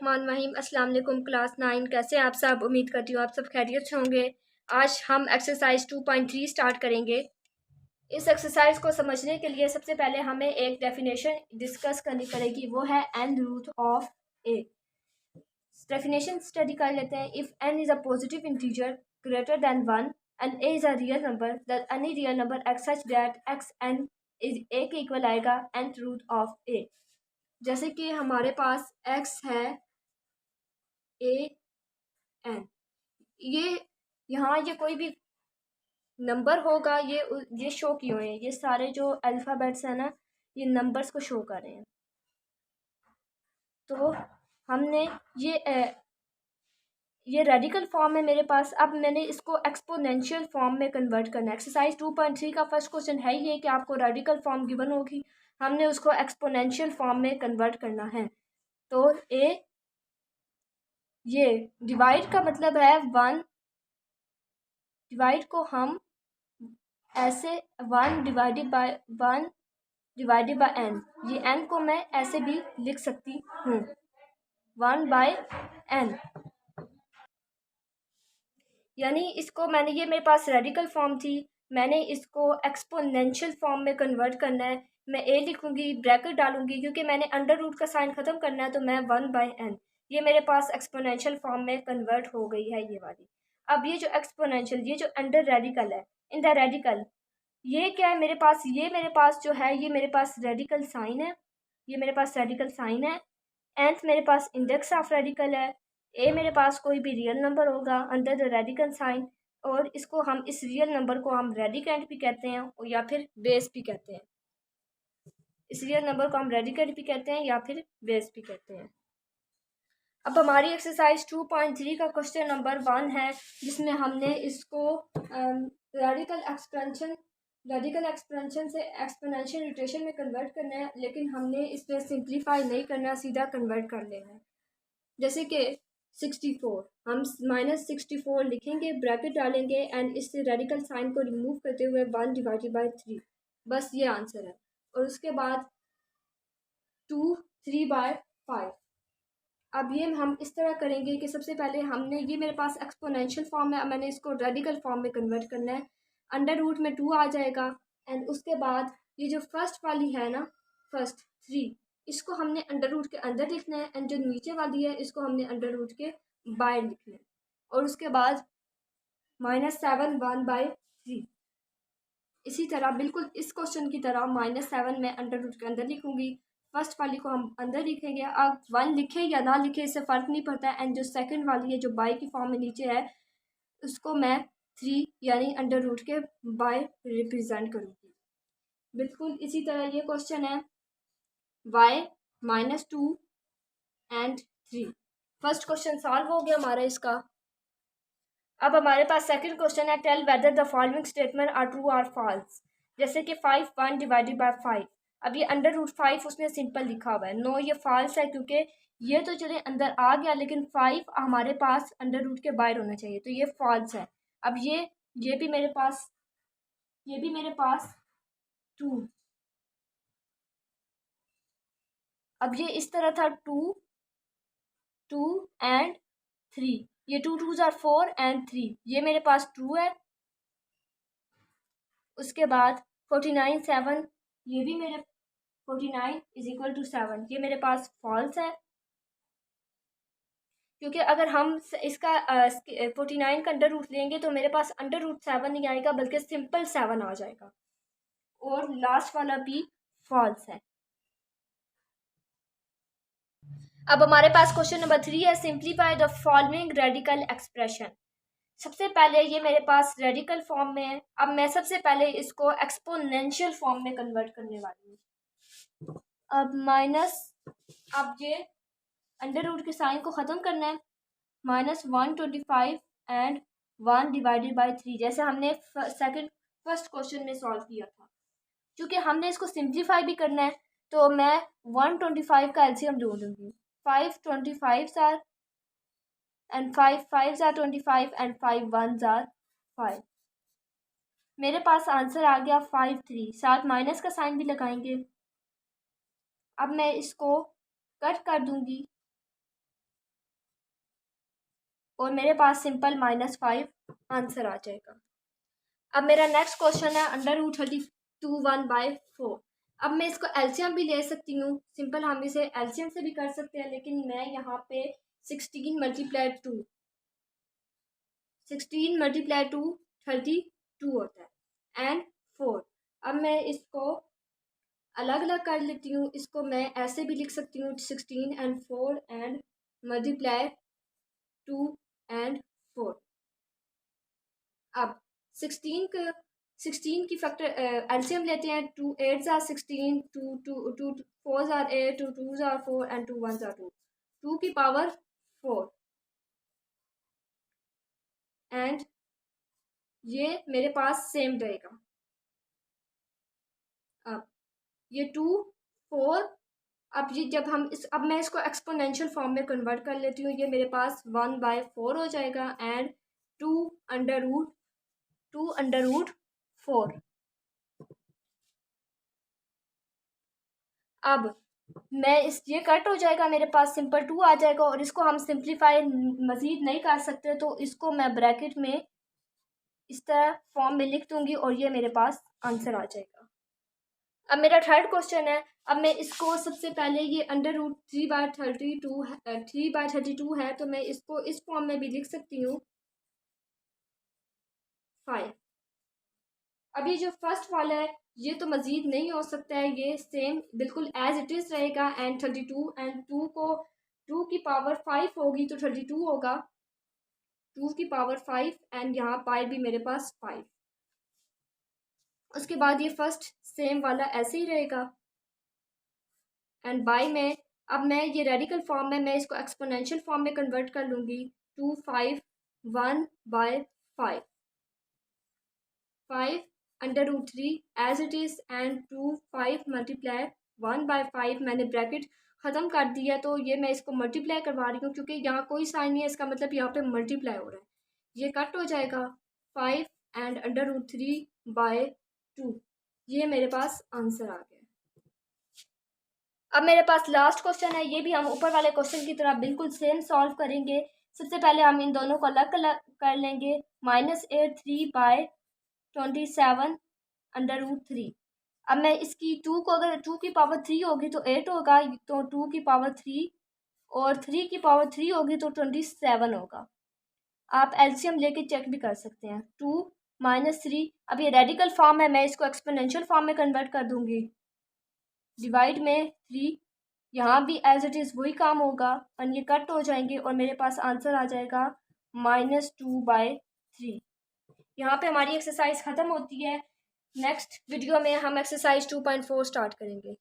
बिस्मिल्लाहिर्रहमानिर्रहीम। अस्सलाम वालेकुम क्लास 9 कैसे हैं आप सब। उम्मीद करती हूँ आप सब खैरियत से होंगे। आज हम एक्सरसाइज 2.3 स्टार्ट करेंगे। इस एक्सरसाइज को समझने के लिए सबसे पहले हमें एक डेफिनेशन डिस्कस करनी पड़ेगी, वो है n root of a. Definition study कर लेते हैं। If n is a positive integer greater than 1 and a is a real number that any real number x such that x n is a के equal आएगा N root of ए। जैसे कि हमारे पास x है A N, ये यहाँ ये कोई भी नंबर होगा, ये शो किए हुए हैं। ये सारे जो अल्फ़ाबेट्स हैं ना, ये नंबर्स को शो कर रहे हैं। तो हमने ये रेडिकल फॉर्म है मेरे पास। अब मैंने इसको एक्सपोनेंशियल फॉर्म में कन्वर्ट करना है। एक्सरसाइज 2.3 का फर्स्ट क्वेश्चन है ये कि आपको रेडिकल फॉर्म गिवन होगी, हमने उसको एक्सपोनेंशियल फॉर्म में कन्वर्ट करना है। तो ये डिवाइड का मतलब है 1, डिवाइड को हम ऐसे 1 डिवाइडेड बाय एन, ये एन को मैं ऐसे भी लिख सकती हूँ 1/n। यानी इसको मैंने, ये मेरे पास रेडिकल फॉर्म थी, मैंने इसको एक्सपोनेंशियल फॉर्म में कन्वर्ट करना है। मैं ए लिखूंगी, ब्रैकेट डालूंगी, क्योंकि मैंने अंडर रूट का साइन ख़त्म करना है, तो मैं 1/n। ये मेरे पास एक्सपोनेंशियल फॉर्म में कन्वर्ट हो गई है ये वाली। अब ये जो एक्सपोनेंशियल, ये जो अंडर रेडिकल है, इन द रेडिकल, ये क्या है मेरे पास, ये मेरे पास जो है, ये मेरे पास रेडिकल साइन है, ये मेरे पास रेडिकल साइन है। nth मेरे पास इंडेक्स ऑफ रेडिकल है। ए मेरे पास कोई भी रियल नंबर होगा अंडर द रेडिकल साइन, और इसको हम, इस रियल नंबर को हम रेडिकेंट भी कहते हैं या फिर बेस भी कहते हैं। इस रियल नंबर को हम रेडिकेंट भी कहते हैं या फिर बेस भी कहते हैं। अब हमारी एक्सरसाइज 2.3 का क्वेश्चन नंबर 1 है, जिसमें हमने इसको रेडिकल एक्सपेंशन से एक्सपोनेंशियल नोटेशन में कन्वर्ट करना है, लेकिन हमने इस पर सिंप्लीफाई नहीं करना, सीधा कन्वर्ट कर लेना है। जैसे कि 64, हम -64 लिखेंगे, ब्रैकेट डालेंगे एंड इस रेडिकल साइन को रिमूव करते हुए 1/3, बस ये आंसर है। और उसके बाद 2 3/5। अब ये हम इस तरह करेंगे कि सबसे पहले हमने, ये मेरे पास एक्सपोनेंशियल फॉर्म है, अब मैंने इसको रेडिकल फॉर्म में कन्वर्ट करना है। अंडर रूट में 2 आ जाएगा एंड उसके बाद ये जो फर्स्ट वाली है ना, फर्स्ट 3, इसको हमने अंडर रूट के अंदर लिखना है, एंड जो नीचे वाली है इसको हमने अंडर रूट के बाहर लिखना है। और उसके बाद -7 1/3। इसी तरह बिल्कुल इस क्वेश्चन की तरह -7 मैं अंडर रूट के अंदर लिखूंगी, फर्स्ट वाली को हम अंदर लिखेंगे। अब 1 लिखे या ना लिखे इससे फ़र्क नहीं पड़ता। एंड जो सेकंड वाली है जो बाय की फॉर्म में नीचे है, उसको मैं 3 यानी अंडर रूट के बाय रिप्रेजेंट करूँगी। बिल्कुल इसी तरह ये क्वेश्चन है y -2 and 3। First question solve हो गया हमारा इसका। अब हमारे पास सेकंड क्वेश्चन है, tell whether the following statement are true और फॉल्स। जैसे कि 5 1 डिवाइडेड बाय 5। अब ये अंडर रूट 5 उसने सिंपल लिखा हुआ है, नो ये फॉल्स है, क्योंकि ये तो चले अंदर आ गया, लेकिन 5 हमारे पास अंडर रूट के बाहर होना चाहिए, तो ये फॉल्स है। अब ये भी मेरे पास, ये भी मेरे पास 2। अब ये इस तरह था 2 2 एंड 3, ये 2 2s आर 4 एंड 3, ये मेरे पास ट्रू है। उसके बाद 49 7, ये भी मेरे 49 = 7, ये मेरे पास फॉल्स है, क्योंकि अगर हम इसका 49 का अंडर रूट लेंगे तो मेरे पास अंडर रूट 7 नहीं आएगा, बल्कि सिंपल 7 आ जाएगा। और लास्ट वाला भी फॉल्स है। अब हमारे पास क्वेश्चन नंबर 3 है, simplify the following radical expression. सबसे पहले ये मेरे पास रेडिकल फॉर्म में है, अब मैं सबसे पहले इसको एक्सपोनेंशियल फॉर्म में कन्वर्ट करने वाली हूँ। अब ये अंडर रूट के साइन को ख़त्म करना है, -125 एंड 1/3, जैसे हमने फर्स्ट क्वेश्चन में सॉल्व किया था। क्योंकि हमने इसको सिंप्लीफाई भी करना है, तो मैं 125 का एलसीएम जोड़ दूँगी। 5 25s are and 5 5s are 25 and 5 1s are 5। मेरे पास आंसर आ गया 5 3, साथ माइनस का साइन भी लगाएंगे। अब मैं इसको कट कर दूंगी और मेरे पास सिंपल -5 आंसर आ जाएगा। अब मेरा नेक्स्ट क्वेश्चन है √32 1/4। अब मैं इसको एलसीएम भी ले सकती हूँ, सिंपल हम इसे एलसीएम से भी कर सकते हैं, लेकिन मैं यहाँ पे 16 × 2 32 होता है एंड 4। अब मैं इसको अलग अलग कर लेती हूँ, इसको मैं ऐसे भी लिख सकती हूँ 16 and 4 and मल्टीप्लाई 2 and 4। अब 16 की फैक्टर एलसीएम लेते हैं। 2 8s are 16, 2 4s are 8, 2 2s are 4 and 2 1s are 2। 2 की पावर 4 एंड ये मेरे पास सेम रहेगा। अब ये 2 4, अब ये जब हम अब मैं इसको एक्सपोनेंशियल फॉर्म में कन्वर्ट कर लेती हूँ। ये मेरे पास 1/4 हो जाएगा एंड 2 अंडर रूट 4। अब ये कट हो जाएगा, मेरे पास सिंपल 2 आ जाएगा और इसको हम सिंप्लीफाई मज़ीद नहीं कर सकते, तो इसको मैं ब्रैकेट में इस तरह फॉर्म में लिख दूंगी और ये मेरे पास आंसर आ जाएगा। अब मेरा थर्ड क्वेश्चन है। अब मैं इसको सबसे पहले ये √3/32 है, तो मैं इसको इस फॉर्म में भी लिख सकती हूँ 5। अभी जो फर्स्ट वाला है ये तो मज़ीद नहीं हो सकता है, ये सेम बिल्कुल एज इट इज़ रहेगा एंड 32 एंड 2 की पावर 5 होगी तो 32 होगा। 2 की पावर 5 एंड यहाँ पाई भी मेरे पास 5। उसके बाद ये फर्स्ट सेम वाला ऐसे ही रहेगा एंड बाय में अब मैं ये रेडिकल फॉर्म में मैं इसको एक्सपोनेंशियल फॉर्म में कन्वर्ट कर लूँगी। 2 5 1/5 5 √3 as it is and 2 5 multiply 1/5 मैंने ब्रैकेट ख़त्म कर दिया, तो ये मैं इसको मल्टीप्लाई करवा रही हूँ क्योंकि यहाँ कोई साइन नहीं है, इसका मतलब यहाँ पे मल्टीप्लाई हो रहा है। ये कट हो जाएगा 5 एंड √3/2। ये मेरे पास आंसर आ गया। अब मेरे पास लास्ट क्वेश्चन है, ये भी हम ऊपर वाले क्वेश्चन की तरह बिल्कुल सेम सॉल्व करेंगे। सबसे पहले हम इन दोनों को अलग अलग कर लेंगे। -3/27 √3। अब मैं इसकी 2 को अगर 2 की पावर 3 होगी तो 8 होगा, तो 2 की पावर 3 और 3 की पावर 3 होगी तो 27 होगा। आप एलसीएम लेके चेक भी कर सकते हैं। 2 - 3, अब ये रेडिकल फॉर्म है, मैं इसको एक्सपोनेंशियल फॉर्म में कन्वर्ट कर दूंगी। डिवाइड में 3, यहाँ भी एज इट इज़ वही काम होगा और ये कट हो जाएंगे और मेरे पास आंसर आ जाएगा -2/3। यहाँ पे हमारी एक्सरसाइज ख़त्म होती है। नेक्स्ट वीडियो में हम एक्सरसाइज 2.4 स्टार्ट करेंगे।